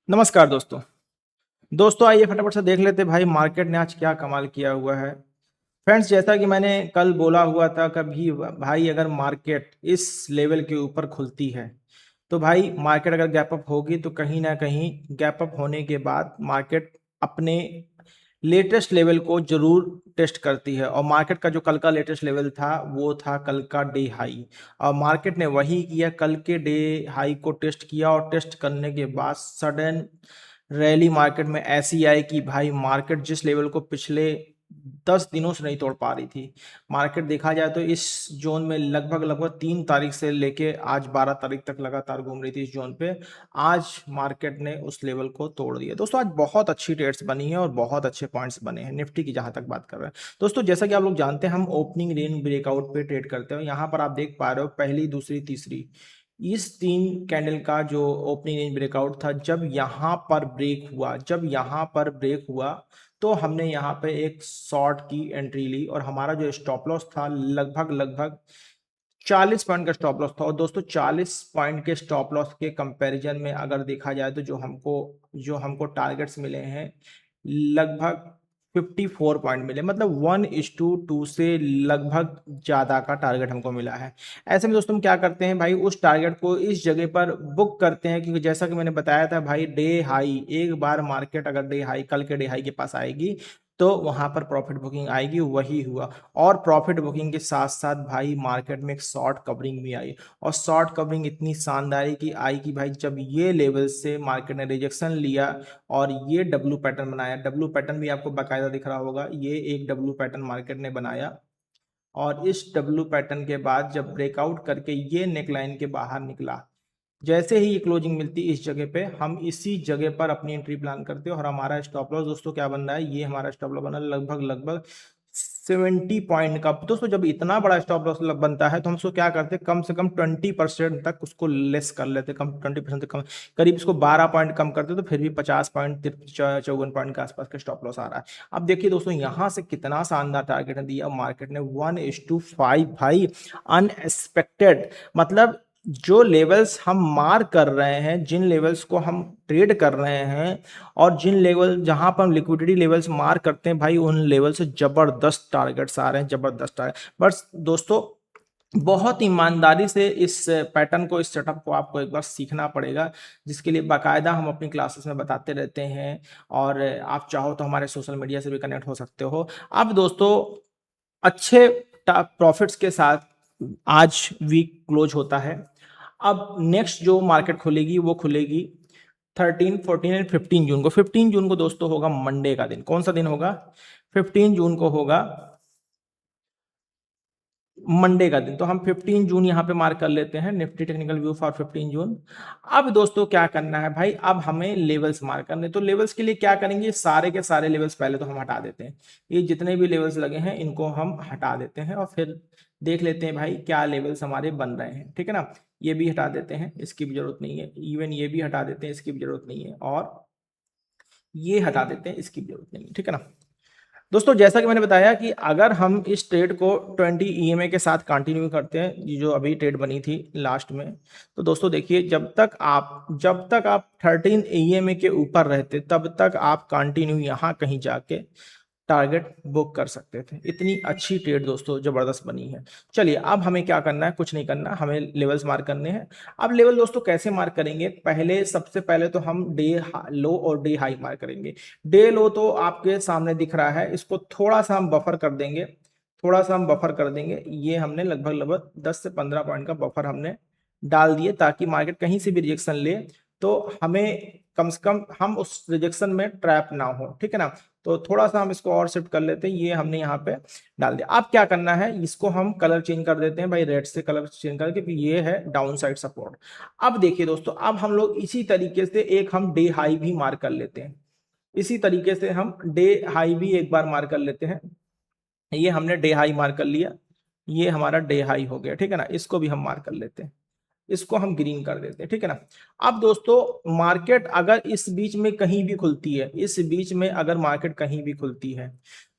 नमस्कार दोस्तों। दोस्तों आइए फटाफट से देख लेते हैं भाई मार्केट ने आज क्या कमाल किया हुआ है। फ्रेंड्स जैसा कि मैंने कल बोला हुआ था कभी भाई अगर मार्केट इस लेवल के ऊपर खुलती है तो भाई मार्केट अगर गैप अप होगी तो कहीं ना कहीं गैप अप होने के बाद मार्केट अपने लेटेस्ट लेवल को जरूर टेस्ट करती है। और मार्केट का जो कल का लेटेस्ट लेवल था वो था कल का डे हाई। और मार्केट ने वही किया, कल के डे हाई को टेस्ट किया और टेस्ट करने के बाद सडन रैली मार्केट में ऐसी आई कि भाई मार्केट जिस लेवल को पिछले 10 दिनों से नहीं तोड़ पा रही थी। मार्केट देखा जाए तो इस जोन में लगभग लगभग 3 तारीख से लेके आज 12 तारीख तक लगातार घूम रही थी इस जोन पे। आज मार्केट ने उस लेवल को तोड़ दिया। दोस्तों आज बहुत अच्छी ट्रेड्स बनी है और बहुत अच्छे पॉइंट्स बने हैं निफ्टी की जहां तक बात कर रहे हैं। दोस्तों जैसा कि आप लोग जानते हैं हम ओपनिंग रेंज ब्रेकआउट पे ट्रेड करते हैं। यहाँ पर आप देख पा रहे हो पहली दूसरी तीसरी इस 3 कैंडल का जो ओपनिंग रेंज ब्रेकआउट था, जब यहाँ पर ब्रेक हुआ तो हमने यहाँ पे एक शॉर्ट की एंट्री ली और हमारा जो स्टॉप लॉस था लगभग लगभग 40 पॉइंट का स्टॉप लॉस था। और दोस्तों 40 पॉइंट के स्टॉप लॉस के कंपैरिजन में अगर देखा जाए तो जो हमको टारगेट्स मिले हैं लगभग 54 पॉइंट मिले, मतलब 1:2 से लगभग ज्यादा का टारगेट हमको मिला है। ऐसे में दोस्तों हम क्या करते हैं भाई, उस टारगेट को इस जगह पर बुक करते हैं क्योंकि जैसा कि मैंने बताया था भाई डे हाई, एक बार मार्केट अगर डे हाई कल के डे हाई के पास आएगी तो वहां पर प्रॉफिट बुकिंग आएगी। वही हुआ और प्रॉफिट बुकिंग के साथ साथ भाई मार्केट में एक शॉर्ट कवरिंग भी आई। और शॉर्ट कवरिंग इतनी शानदार की आई कि भाई जब ये लेवल से मार्केट ने रिजेक्शन लिया और ये डब्ल्यू पैटर्न बनाया, डब्ल्यू पैटर्न भी आपको बाकायदा दिख रहा होगा, ये एक डब्ल्यू पैटर्न मार्केट ने बनाया। और इस डब्ल्यू पैटर्न के बाद जब ब्रेकआउट करके ये नेकलाइन के बाहर निकला, जैसे ही ये क्लोजिंग मिलती है इस जगह पे हम इसी जगह पर अपनी एंट्री प्लान करते हैं। और हमारा स्टॉप लॉस दोस्तों क्या बन रहा है, ये हमारा स्टॉप लॉस बना है लगभग लगभग 70 पॉइंट का। दोस्तों जब इतना बड़ा स्टॉप लॉस बनता है तो हम उसको क्या करते हैं, कम से कम 20% तक उसको लेस कर लेते हैं, कम 20% तक कम, करीब इसको 12 पॉइंट कम करते तो फिर भी 50 पॉइंट 54 पॉइंट के आसपास का स्टॉप लॉस आ रहा है। अब देखिए दोस्तों यहाँ से कितना शानदार टारगेट ने दिया मार्केट ने, 1:5 भाई, अनएक्सपेक्टेड। मतलब जो लेवल्स हम मार कर रहे हैं, जिन लेवल्स को हम ट्रेड कर रहे हैं और जिन लेवल जहां पर हम लिक्विडिटी लेवल्स मार करते हैं भाई उन लेवल से जबरदस्त टारगेट्स आ रहे हैं, जबरदस्त टारगेट। बस दोस्तों बहुत ईमानदारी से इस पैटर्न को, इस सेटअप को आपको एक बार सीखना पड़ेगा, जिसके लिए बाकायदा हम अपनी क्लासेस में बताते रहते हैं। और आप चाहो तो हमारे सोशल मीडिया से भी कनेक्ट हो सकते हो। अब दोस्तों अच्छे प्रॉफिट्स के साथ आज वीक क्लोज होता है। अब नेक्स्ट जो मार्केट खुलेगी वो खुलेगी 13, 14 एंड 15 जून को। 15 जून को दोस्तों होगा मंडे का दिन। कौन सा दिन होगा? 15 जून को होगा मंडे का दिन। तो हम 15 जून यहाँ पे मार्क कर लेते हैं, निफ्टी टेक्निकल व्यू फॉर 15 जून। अब दोस्तों क्या करना है भाई, अब हमें लेवल्स मार्क करने। तो लेवल्स के लिए क्या करेंगे, सारे के सारे लेवल्स पहले तो हम हटा देते हैं। ये जितने भी लेवल्स लगे हैं इनको हम हटा देते हैं और फिर देख लेते हैं भाई क्या लेवल्स हमारे बन रहे हैं। ठीक है ना, ये भी हटा देते हैं, इसकी भी जरूरत नहीं है। इवन ये भी हटा देते हैं, इसकी भी जरूरत नहीं है। और ये हटा देते हैं, इसकी भी जरूरत नहीं है। ठीक है ना दोस्तों, जैसा कि मैंने बताया कि अगर हम इस ट्रेड को 20 ईएमए के साथ कंटिन्यू करते हैं, ये जो अभी ट्रेड बनी थी लास्ट में, तो दोस्तों देखिए जब तक आप 13 ईएमए के ऊपर रहते तब तक आप कंटिन्यू यहाँ कहीं जाके टारगेट बुक कर सकते थे। इतनी अच्छी ट्रेड दोस्तों जबरदस्त बनी है। चलिए अब हमें क्या करना है, कुछ नहीं करना, हमें लेवल्स मार्क करने हैं। अब लेवल दोस्तों कैसे मार्क करेंगे, सबसे पहले तो हम डे लो और डे हाई मार्क करेंगे। डे लो तो आपके सामने दिख रहा है, इसको थोड़ा सा हम बफर कर देंगे, थोड़ा सा हम बफर कर देंगे। ये हमने लगभग लगभग 10 से 15 पॉइंट का बफर हमने डाल दिए ताकि मार्केट कहीं से भी रिजेक्शन ले तो हमें कम से कम हम उस रिजेक्शन में ट्रैप ना हो। ठीक है ना, तो थोड़ा सा हम इसको और शिफ्ट कर लेते हैं। ये हमने यहाँ पे डाल दिया। अब क्या करना है, इसको हम कलर चेंज कर देते हैं भाई, रेड से कलर चेंज करके, क्योंकि ये है डाउन साइड सपोर्ट। अब देखिए दोस्तों, अब हम लोग इसी तरीके से एक हम डे हाई भी मार कर लेते हैं। इसी तरीके से हम डे हाई भी एक बार मार कर लेते हैं। ये हमने डे हाई मार कर लिया, ये हमारा डे हाई हो गया। ठीक है ना, इसको भी हम मार कर लेते हैं, इसको हम ग्रीन कर देते हैं। ठीक है ना, अब दोस्तों मार्केट अगर इस बीच में कहीं भी खुलती है, इस बीच में अगर मार्केट कहीं भी खुलती है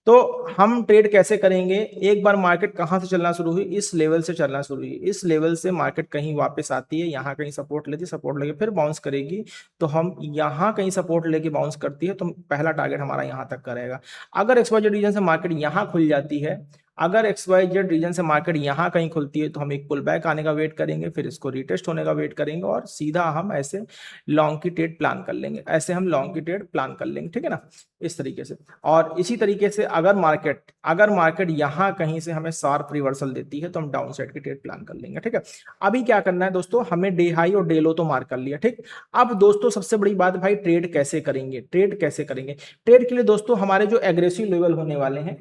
तो हम ट्रेड कैसे करेंगे, एक बार मार्केट कहां से चलना शुरू हुई, इस लेवल से चलना शुरू हुई, इस लेवल से मार्केट कहीं वापस आती है, यहाँ कहीं सपोर्ट लेती है, सपोर्ट लेके फिर बाउंस करेगी, तो हम यहाँ कहीं सपोर्ट लेके बाउंस करती है, तो पहला टारगेट हमारा यहाँ तक का रहेगा। अगर एक्सवाइजेड रीजन से मार्केट यहाँ खुल जाती है, अगर एक्सवाइजेड रीजन से मार्केट यहाँ कहीं खुलती है, तो हम एक पुल बैक आने का वेट करेंगे, फिर इसको रिटेस्ट होने का वेट करेंगे और सीधा हम ऐसे लॉन्ग की ट्रेड प्लान कर लेंगे, ऐसे हम लॉन्ग की ट्रेड प्लान कर लेंगे, ठीक है ना, इस तरीके से। और इसी तरीके से अगर मार्केट यहाँ कहीं से हमें शार्प रिवर्सल देती है, तो हम डाउन साइड की ट्रेड प्लान कर लेंगे, ठीक है। अभी क्या करना है दोस्तों, हमें डे हाई और डे लो तो मार्क कर लिया, ठीक। अब दोस्तों सबसे बड़ी बात भाई, ट्रेड कैसे करेंगे, ट्रेड कैसे करेंगे। ट्रेड के लिए दोस्तों हमारे जो एग्रेसिव लेवल होने वाले हैं,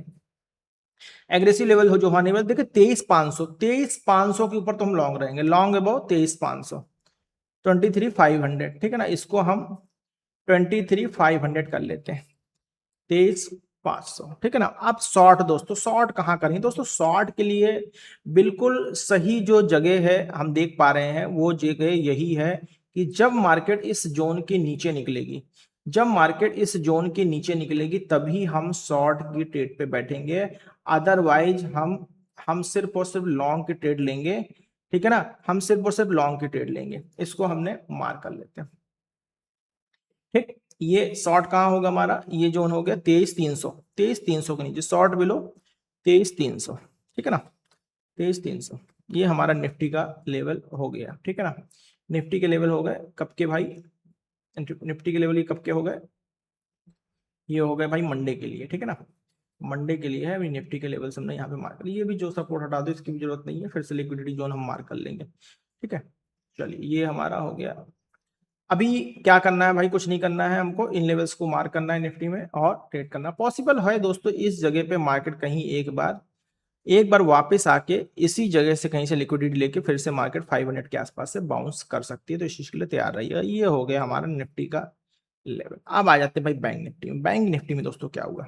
एग्रेसिव लेवल हो जो होने वाले, देखिए 23,500 के ऊपर तो हम लॉन्ग रहेंगे, लॉन्ग अबाउट 23,500, 23,500, ठीक है ना, इसको हम 23,500 कर लेते हैं, 23,500, ठीक है ना। अब शॉर्ट दोस्तों, शॉर्ट कहां करेंगे दोस्तों, शॉर्ट के लिए बिल्कुल सही जो जगह है हम देख पा रहे हैं, वो जगह यही है कि जब मार्केट इस जोन के नीचे निकलेगी, जब मार्केट इस जोन के नीचे निकलेगी तभी हम शॉर्ट की ट्रेड पे बैठेंगे, अदरवाइज हम सिर्फ और सिर्फ लॉन्ग की ट्रेड लेंगे, ठीक है ना, हम सिर्फ और सिर्फ लॉन्ग की ट्रेड लेंगे, इसको हमने मार्क कर लेते हैं, ठीक। ये शॉर्ट कहाँ होगा हमारा, ये जोन हो गया 23,300, 23,300 के नीचे शॉर्ट बिलो 23,300, ठीक है ना, 23,300, ये हमारा निफ्टी का लेवल हो गया, ठीक है ना। निफ्टी के लेवल हो गए कब के भाई, निफ्टी के लेवल ये कब के हो गए, ये हो गए भाई मंडे के लिए, ठीक है ना, मंडे के लिए है अभी निफ्टी के लेवल हमने यहाँ पे मार्क कर, ये भी जो सपोर्ट हटा दो इसकी भी जरूरत नहीं है, फिर से लिक्विडिटी जोन हम मार्क कर लेंगे, ठीक है। चलिए ये हमारा हो गया। अभी क्या करना है भाई, कुछ नहीं करना है, हमको इन लेवल्स को मार्क करना है निफ्टी में और ट्रेड करना पॉसिबल है दोस्तों, इस जगह पे मार्केट कहीं एक बार वापस आके इसी जगह से कहीं से लिक्विडिटी लेके फिर से मार्केट 500 के आसपास से बाउंस कर सकती है, तो इस चीज के लिए तैयार रहिएगा। ये हो गया हमारा निफ्टी का लेवल। अब आ जाते हैं भाई बैंक निफ्टी में। बैंक निफ्टी में दोस्तों क्या हुआ,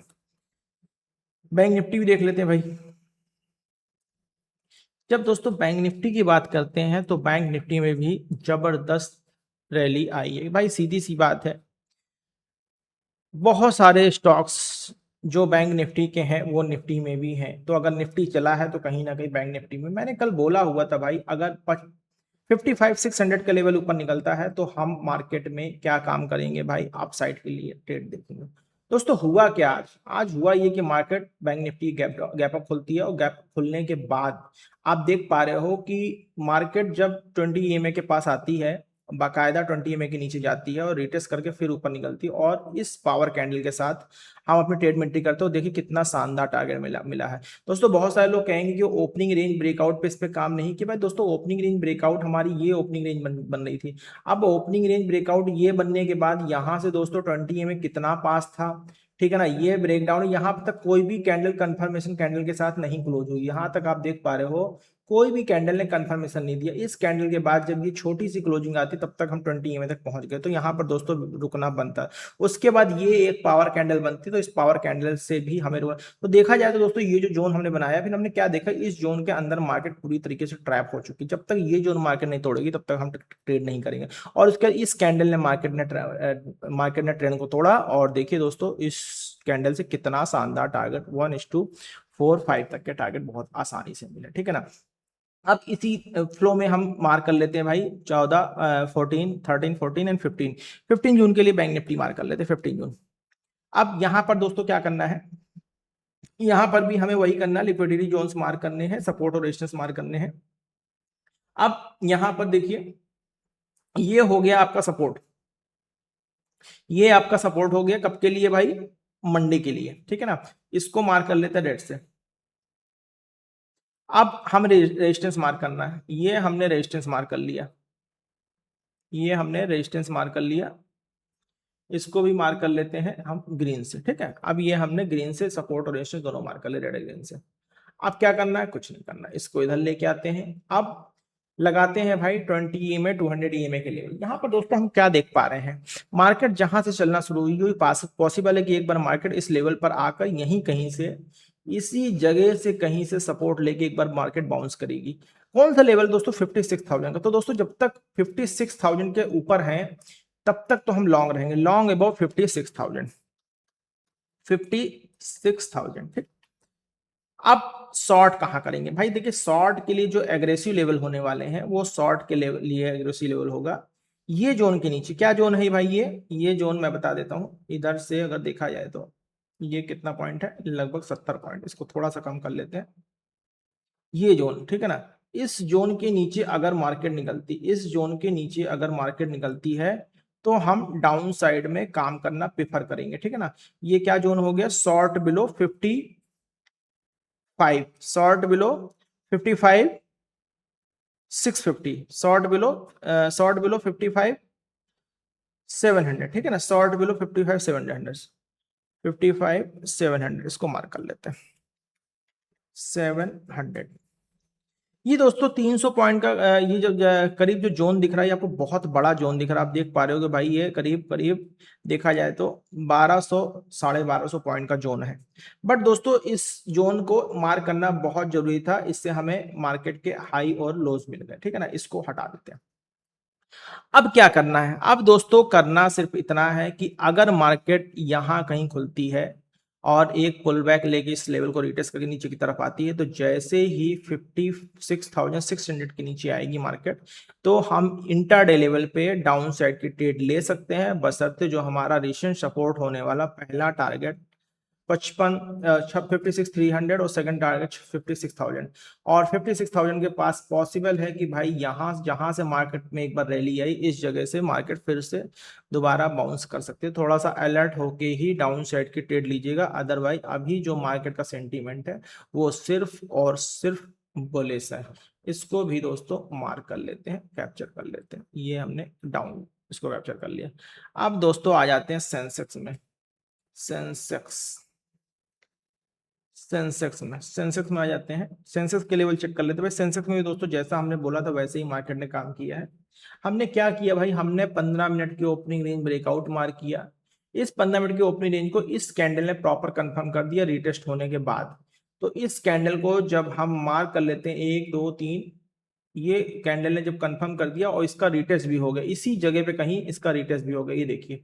बैंक निफ्टी भी देख लेते हैं भाई। जब दोस्तों बैंक निफ्टी की बात करते हैं तो बैंक निफ्टी में भी जबरदस्त रैली आई है भाई, सीधी सी बात है, बहुत सारे स्टॉक्स जो बैंक निफ्टी के हैं वो निफ्टी में भी हैं, तो अगर निफ्टी चला है तो कहीं ना कहीं बैंक निफ्टी में, मैंने कल बोला हुआ था भाई, अगर 55,600 का लेवल ऊपर निकलता है तो हम मार्केट में क्या काम करेंगे भाई, अपसाइड के लिए ट्रेड देखेंगे। दोस्तों हुआ क्या, आज हुआ ये कि market bank Nifty gap up खुलती है, और गैप खुलने के बाद आप देख पा रहे हो कि मार्केट जब 20 ईएमए के पास आती है, बाकायदा 20 ईएमए के नीचे जाती है और रिटेस्ट करके फिर ऊपर निकलती है, और इस पावर कैंडल के साथ हम अपनी ट्रेड में एंट्री करते हो, देखिए कितना शानदार टारगेट मिला है दोस्तों। बहुत सारे लोग कहेंगे कि ओपनिंग रेंज ब्रेकआउट पे इस पे काम नहीं किया, भाई दोस्तों ओपनिंग रेंज ब्रेकआउट हमारी ये ओपनिंग रेंज बन रही थी, अब ओपनिंग रेंज ब्रेकआउट ये बनने के बाद यहाँ से दोस्तों 20 में कितना पास था, ठीक है ना, ये ब्रेकडाउन, यहाँ तक कोई भी कैंडल कंफर्मेशन कैंडल के साथ नहीं क्लोज हुई, यहाँ तक आप देख पा रहे हो कोई भी कैंडल ने कंफर्मेशन नहीं दिया। इस कैंडल के बाद जब ये छोटी सी क्लोजिंग आती तब तक हम 20 ईएमए तक पहुंच गए, तो यहाँ पर दोस्तों रुकना बनता है। उसके बाद ये एक पावर कैंडल बनती, तो इस पावर कैंडल से भी हमें तो देखा जाए तो दोस्तों ये जो जोन हमने बनाया, फिर हमने क्या देखा, इस जोन के अंदर मार्केट पूरी तरीके से ट्रैप हो चुकी है, जब तक ये जोन मार्केट नहीं तोड़ेगी तब तक हम ट्रेड नहीं करेंगे। और उसके इस कैंडल ने मार्केट ने ट्रेंड को तोड़ा, और देखिए दोस्तों इस कैंडल से कितना शानदार टारगेट 1:45 तक के टारगेट बहुत आसानी से मिले, ठीक है ना। अब इसी फ्लो में हम मार्क कर लेते हैं भाई 14, 14, 13, 14 एंड 15 जून के लिए बैंक निफ्टी मार्क कर लेते हैं, 15 जून। अब यहां पर दोस्तों क्या करना है, यहां पर भी हमें वही करना है, लिक्विडिटी जोन्स मार्क करने हैं, सपोर्ट और रेजिस्टेंस मार्क करने हैं। अब यहां पर देखिए ये हो गया आपका सपोर्ट, ये आपका सपोर्ट हो गया कब के लिए भाई, मंडे के लिए, ठीक है ना, इसको मार्क कर लेते हैं डेट से। अब हम रेजिस्टेंस मार्क करना है, ये हमने रेजिस्टेंस मार्क कर लिया, ये हमने रेजिस्टेंस मार्क कर लिया, इसको भी मार्क कर लेते हैं हम ग्रीन से, ठीक है। अब ये हमने ग्रीन से सपोर्ट और रेजिस्टेंस दोनों मार्क कर ले, रेड ग्रीन से। अब क्या करना है, कुछ नहीं करना, इसको इधर लेके आते हैं। अब लगाते हैं भाई 20 ईएमए 200 ईएमए के लेवल। यहाँ पर दोस्तों हम क्या देख पा रहे हैं, मार्केट जहां से चलना शुरू हुई, हुई पॉसिबल है कि एक बार मार्केट इस लेवल पर आकर यहीं कहीं से, इसी जगह से कहीं से सपोर्ट लेके एक बार मार्केट बाउंस करेगी। कौन सा लेवल दोस्तों, 56,000 का। तो दोस्तों जब तक 56,000 के ऊपर है तब तक तो हम लॉन्ग रहेंगे, लॉन्ग अबाउट 56,000, 6000, ठीक। अब शॉर्ट कहाँ करेंगे भाई? देखिए शॉर्ट के लिए जो एग्रेसिव लेवल होने वाले हैं वो शॉर्ट के लिए एग्रेसिव लेवल होगा ये जोन के नीचे। क्या जोन है भाई? ये जोन मैं बता देता हूँ। इधर से अगर देखा जाए तो ये कितना पॉइंट है? लगभग 70 पॉइंट। इसको थोड़ा सा कम कर लेते हैं। ये जोन, ठीक है ना। इस जोन के नीचे अगर मार्केट निकलती, इस जोन के नीचे अगर मार्केट निकलती है तो हम डाउन साइड में काम करना प्रेफर करेंगे, ठीक है ना। ये क्या जोन हो गया? Short below 55, short below 55 650, short below 55 700, ठीक है ना। शॉर्ट बिलो 55 700, 55 700 इसको मार्क कर लेते हैं। 700 ये दोस्तों 300 पॉइंट का ये जो करीब जो जोन दिख रहा है आपको, बहुत बड़ा जोन दिख रहा है। आप देख पा रहे हो कि भाई ये करीब करीब देखा जाए तो 1200 1250 पॉइंट का जोन है। बट दोस्तों इस जोन को मार्क करना बहुत जरूरी था, इससे हमें मार्केट के हाई और लोज मिल गए, ठीक है ना। इसको हटा देते हैं। अब क्या करना है? अब दोस्तों करना सिर्फ इतना है कि अगर मार्केट यहां कहीं खुलती है और एक पुल बैक लेके इस लेवल को रिटेस्ट करके नीचे की तरफ आती है, तो जैसे ही 56,600 के नीचे आएगी मार्केट, तो हम इंट्राडे लेवल पे डाउन साइड की ट्रेड ले सकते हैं, बशर्ते जो हमारा रिसेंट सपोर्ट होने वाला पहला टारगेट 56,300 और सेकंड टारगेट 56,000, और 56,000 के पास पॉसिबल है कि भाई यहाँ जहां से मार्केट में एक बार रैली आई, इस जगह से मार्केट फिर से दोबारा बाउंस कर सकते हैं। थोड़ा सा अलर्ट होके ही डाउन साइड की ट्रेड लीजिएगा, अदरवाइज अभी जो मार्केट का सेंटीमेंट है वो सिर्फ और सिर्फ बुलिश है। इसको भी दोस्तों मार्क कर लेते हैं, कैप्चर कर लेते हैं। ये हमने डाउन इसको कैप्चर कर लिया। अब दोस्तों आ जाते हैं सेंसेक्स में। सेंसेक्स सेंसेक्स में आ जाते हैं। सेंसेक्स के लेवल चेक कर लेते हैं भाई। सेंसेक्स में भी दोस्तों जैसा हमने बोला था वैसे ही मार्केट ने काम किया है। हमने क्या किया भाई? हमने 15 मिनट की ओपनिंग रेंज ब्रेकआउट मार्क किया। इस 15 मिनट की ओपनिंग रेंज को इस कैंडल ने प्रॉपर कंफर्म कर दिया रीटेस्ट होने के बाद। तो इस कैंडल को जब हम मार्क कर लेते हैं 1 2 3, ये कैंडल ने जब कंफर्म कर दिया और इसका रीटेस्ट भी हो गया, इसी जगह पे कहीं इसका रीटेस्ट भी हो गया। ये देखिए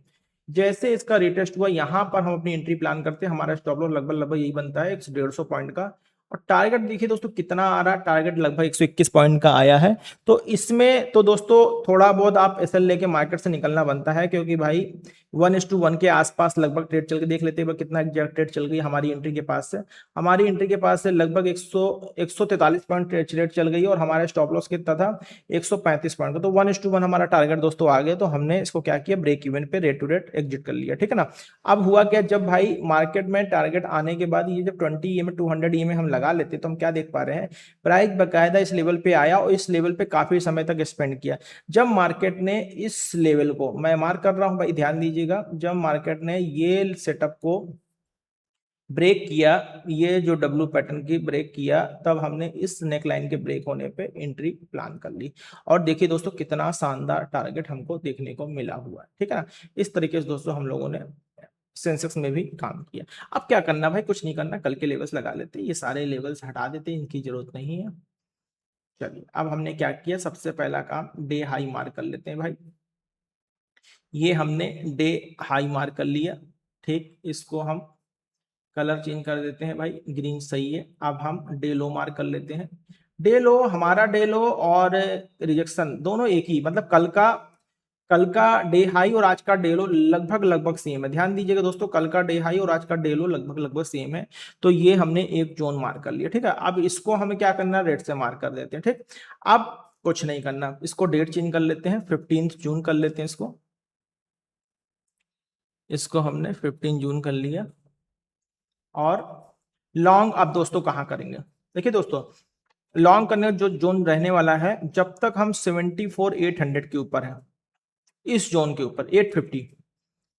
जैसे इसका रिटेस्ट हुआ, यहां पर हम अपनी एंट्री प्लान करते हैं। हमारा स्टॉप लॉस लगभग लगभग यही बनता है 150 पॉइंट का। और टारगेट देखिए दोस्तों कितना आ रहा है, टारगेट लगभग 121 पॉइंट का आया है। तो इसमें तो दोस्तों थोड़ा बहुत आप एसएल लेके मार्केट से निकलना बनता है, क्योंकि भाई 1:1 के आसपास लगभग ट्रेड चल के देख लेते हैं कितना एग्जैक्ट ट्रेड चल गई हमारी एंट्री के पास से। हमारी एंट्री के पास से लगभग 143 पॉइंट ट्रेड चल गई और हमारा स्टॉप लॉस कितना था? 135 पॉइंट का। तो 1:1 हमारा टारगेट दोस्तों आ गया। तो हमने इसको क्या किया? ब्रेक इवन पे रेट टू रेट एग्जिट कर लिया, ठीक है ना। अब हुआ क्या? जब भाई मार्केट में टारगेट आने के बाद ये जब 20 EMA 200 EMA हम लगा लेते तो हम क्या देख पा रहे हैं? प्राइस बकायदा इस लेवल पे आया और इस लेवल पे काफी समय तक स्पेंड किया। जब मार्केट ने इस लेवल को, मैं मार्क कर रहा हूं भाई ध्यान दीजिएगा, जब मार्केट ने ये सेटअप को ब्रेक किया, ये जो डब्ल्यू पैटर्न की ब्रेक किया, तब हमने इस नेक लाइन के ब्रेक होने पे एंट्री प्लान कर ली। और देखिए दोस्तों कितना शानदार टारगेट हमको देखने को मिला हुआ है, ठीक है ना। इस तरीके से दोस्तों हम लोगों ने सेंसेक्स में भी काम किया। अब क्या करना भाई? कुछ नहीं करना, कल के लेवल्स लगा लेते हैं। ये सारे लेवल्स हटा देते हैं, इनकी जरूरत नहीं है। चलिए अब हमने क्या किया? सबसे पहला काम डे हाई मार्क कर लेते हैं भाई। ये हमने डे हाई मार्क कर लिया, ठीक। इसको हम कलर चेंज कर देते हैं भाई, ग्रीन सही है। अब हम डे लो मार्क कर लेते हैं। डे लो, हमारा डे लो और रिजेक्शन दोनों एक ही, मतलब कल का डे हाई और आज का डे लो लगभग लगभग सेम है। ध्यान दीजिएगा दोस्तों, कल का डे हाई और आज का डे लो लगभग लगभग सेम है। तो ये हमने एक जोन मार्क कर लिया, ठीक है। अब इसको हमें क्या करना है? रेड से मार्क कर देते हैं, ठीक। अब कुछ नहीं करना, इसको डेट चेंज कर लेते हैं, 15 जून कर लेते हैं इसको हमने 15 जून कर लिया। और लॉन्ग अब दोस्तों कहाँ करेंगे? देखिए दोस्तों लॉन्ग करने का जो जोन रहने वाला है, जब तक हम 74,800 के ऊपर है, इस जोन के ऊपर 850,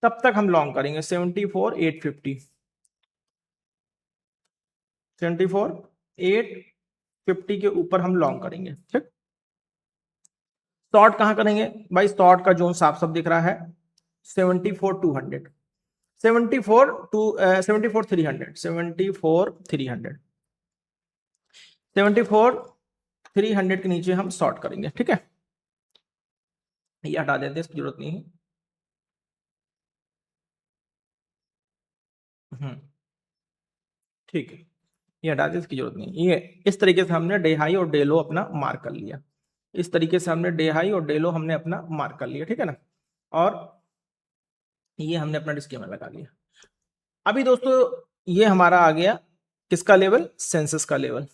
तब तक हम लॉन्ग करेंगे। 74,850, 74,850 के ऊपर हम लॉन्ग करेंगे, ठीक। शॉर्ट कहाँ करेंगे भाई? शॉर्ट का जोन साफ साफ दिख रहा है 74,200, 74,300, 74,300 के नीचे हम शॉर्ट करेंगे, ठीक है। ये हटा देते हैं, इसकी जरूरत नहीं है। हम्म ठीक है, ये हटा दें, इसकी जरूरत नहीं। ये इस तरीके से हमने डे हाई और डे लो अपना मार्क कर लिया। इस तरीके से हमने डे हाई और डे लो हमने अपना मार्क कर लिया, ठीक है ना। और ये हमने अपना डिस्क्लेमर लगा लिया। अभी दोस्तों ये हमारा आ गया किसका लेवल, सेंसस का लेवल।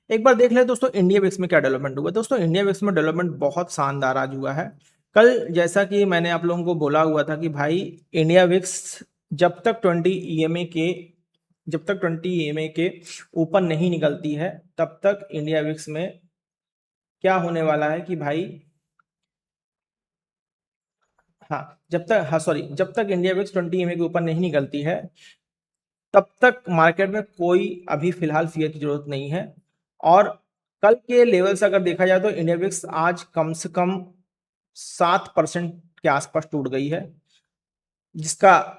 एक बार देख ले दोस्तों इंडिया विक्स में क्या डेवलपमेंट हुआ। दोस्तों इंडिया विक्स में डेवलपमेंट बहुत शानदार आज हुआ है। कल जैसा कि मैंने आप लोगों को बोला हुआ था कि भाई इंडिया विक्स जब तक 20 EMA के ऊपर नहीं निकलती है तब तक इंडिया विक्स में क्या होने वाला है कि भाई, जब तक इंडिया विक्स 20 EMA के ऊपर नहीं निकलती है तब तक मार्केट में कोई अभी फिलहाल फियर की जरूरत नहीं है। और कल के लेवल से अगर देखा जाए तो इंडिया विक्स आज कम से कम 7% के आसपास टूट गई है, जिसका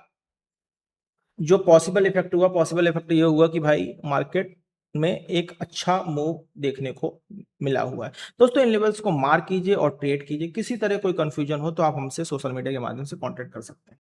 जो पॉसिबल इफेक्ट ये हुआ कि भाई मार्केट में एक अच्छा मूव देखने को मिला हुआ है। दोस्तों इन लेवल्स को मार्क कीजिए और ट्रेड कीजिए। किसी तरह कोई कंफ्यूजन हो तो आप हमसे सोशल मीडिया के माध्यम से कांटेक्ट कर सकते हैं।